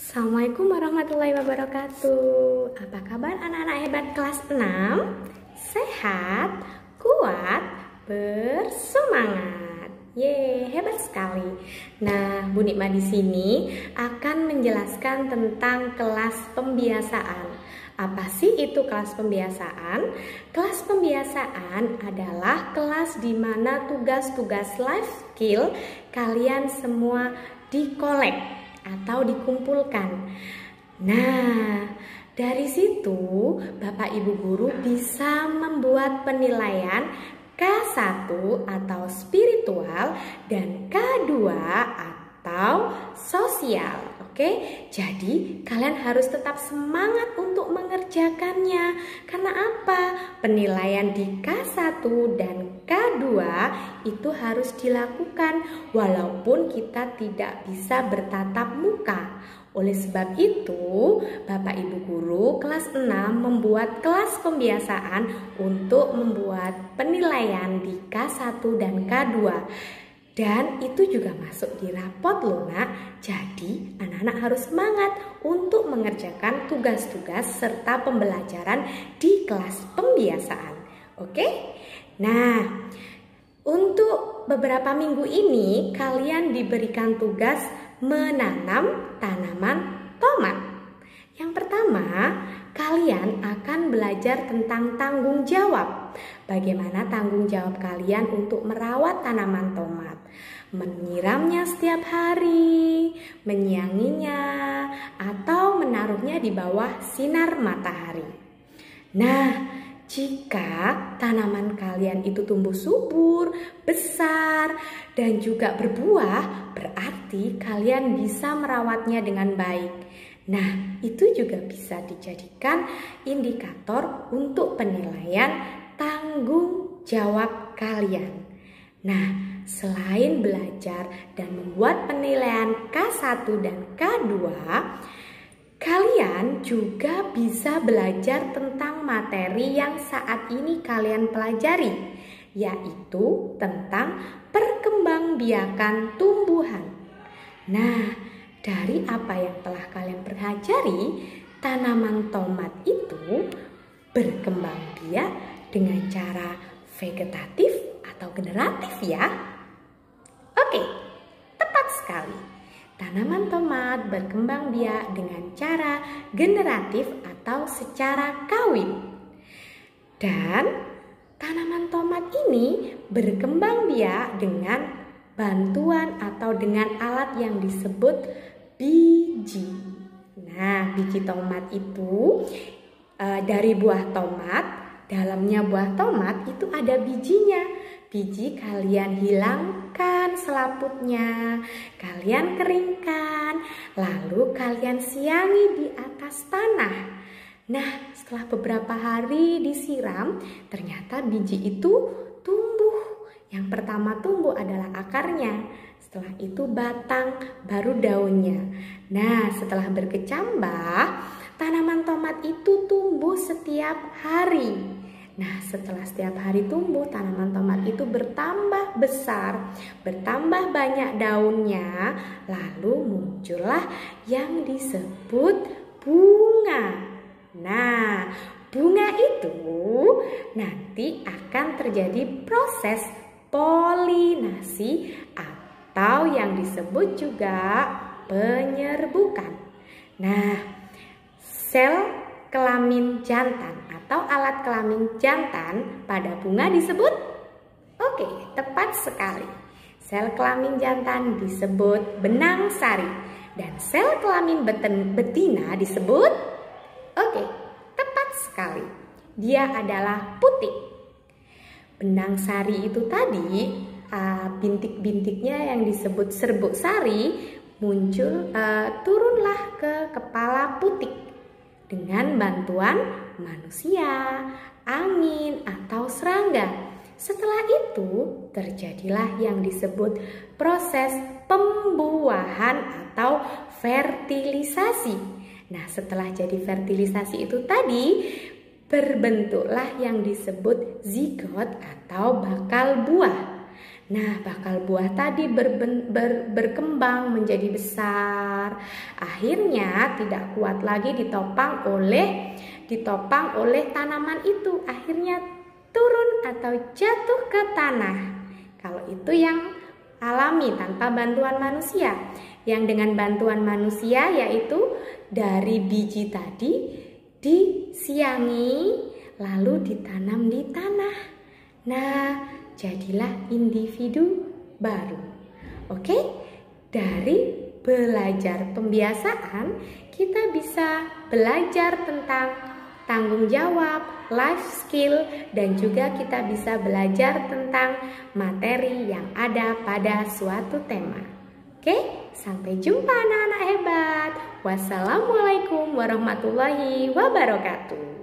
Assalamualaikum warahmatullahi wabarakatuh. Apa kabar anak-anak hebat kelas 6? Sehat, kuat, bersemangat. Hebat sekali. Nah, Bu Nikma di sini akan menjelaskan tentang kelas pembiasaan. Apa sih itu kelas pembiasaan? Kelas pembiasaan adalah kelas di mana tugas-tugas life skill kalian semua dikolek atau dikumpulkan. Nah, dari situ Bapak Ibu guru bisa membuat penilaian K1 atau spiritual dan K2 atau sosial. Oke, jadi kalian harus tetap semangat untuk mengerjakannya. Karena apa? Penilaian di K1 dan K2 itu harus dilakukan walaupun kita tidak bisa bertatap muka. Oleh sebab itu, Bapak Ibu guru kelas 6 membuat kelas pembiasaan untuk membuat penilaian di K1 dan K2. Dan itu juga masuk di rapot loh nak. Jadi anak-anak harus semangat untuk mengerjakan tugas-tugas serta pembelajaran di kelas pembiasaan. Oke? Nah, untuk beberapa minggu ini kalian diberikan tugas menanam tanaman tomat. Yang pertama, kalian akan belajar tentang tanggung jawab. Bagaimana tanggung jawab kalian untuk merawat tanaman tomat, menyiramnya setiap hari, menyianginya, atau menaruhnya di bawah sinar matahari. Nah, jika tanaman kalian itu tumbuh subur, besar, dan juga berbuah, berarti kalian bisa merawatnya dengan baik. Nah, itu juga bisa dijadikan indikator untuk penilaian tanggung jawab kalian. Nah, selain belajar dan membuat penilaian K1 dan K2, kalian juga bisa belajar tentang materi yang saat ini kalian pelajari, yaitu tentang perkembangbiakan tumbuhan. Nah, dari apa yang telah kalian pelajari, tanaman tomat itu berkembang biak dengan cara vegetatif atau generatif ya. Oke, tepat sekali. Tanaman tomat berkembang biak dengan cara generatif atau secara kawin. Dan tanaman tomat ini berkembang biak dengan bantuan atau dengan alat yang disebut biji. Nah, biji tomat itu dari buah tomat, dalamnya buah tomat itu ada bijinya. Biji kalian hilangkan selaputnya, kalian keringkan, lalu kalian siangi di atas tanah. Nah, setelah beberapa hari disiram, ternyata biji itu tumbuh. Yang pertama tumbuh adalah akarnya, setelah itu batang, baru daunnya. Nah, setelah berkecambah, tanaman tomat itu tumbuh setiap hari. Nah, setelah setiap hari tumbuh, tanaman tomat itu bertambah besar, bertambah banyak daunnya, lalu muncullah yang disebut bunga. Nah, bunga itu nanti akan terjadi proses polinasi atau yang disebut juga penyerbukan. Nah, sel kelamin jantan atau alat kelamin jantan pada bunga disebut? Oke, tepat sekali. Sel kelamin jantan disebut benang sari dan sel kelamin betina disebut? Oke, tepat sekali. Dia adalah putik. Benang sari itu tadi bintik-bintiknya yang disebut serbuk sari muncul turunlah ke kepala putik dengan bantuan manusia, angin, atau serangga. Setelah itu terjadilah yang disebut proses pembuahan atau fertilisasi. Nah, setelah jadi fertilisasi itu tadi berbentuklah yang disebut zigot atau bakal buah. Nah, bakal buah tadi berkembang menjadi besar. Akhirnya tidak kuat lagi ditopang oleh tanaman itu. Akhirnya turun atau jatuh ke tanah. Kalau itu yang alami tanpa bantuan manusia. Yang dengan bantuan manusia yaitu dari biji tadi disiangi lalu ditanam di tanah. Nah, jadilah individu baru. Oke? Dari belajar pembiasaan kita bisa belajar tentang tanggung jawab, life skill, dan juga kita bisa belajar tentang materi yang ada pada suatu tema. Oke, sampai jumpa anak-anak hebat. Wassalamualaikum warahmatullahi wabarakatuh.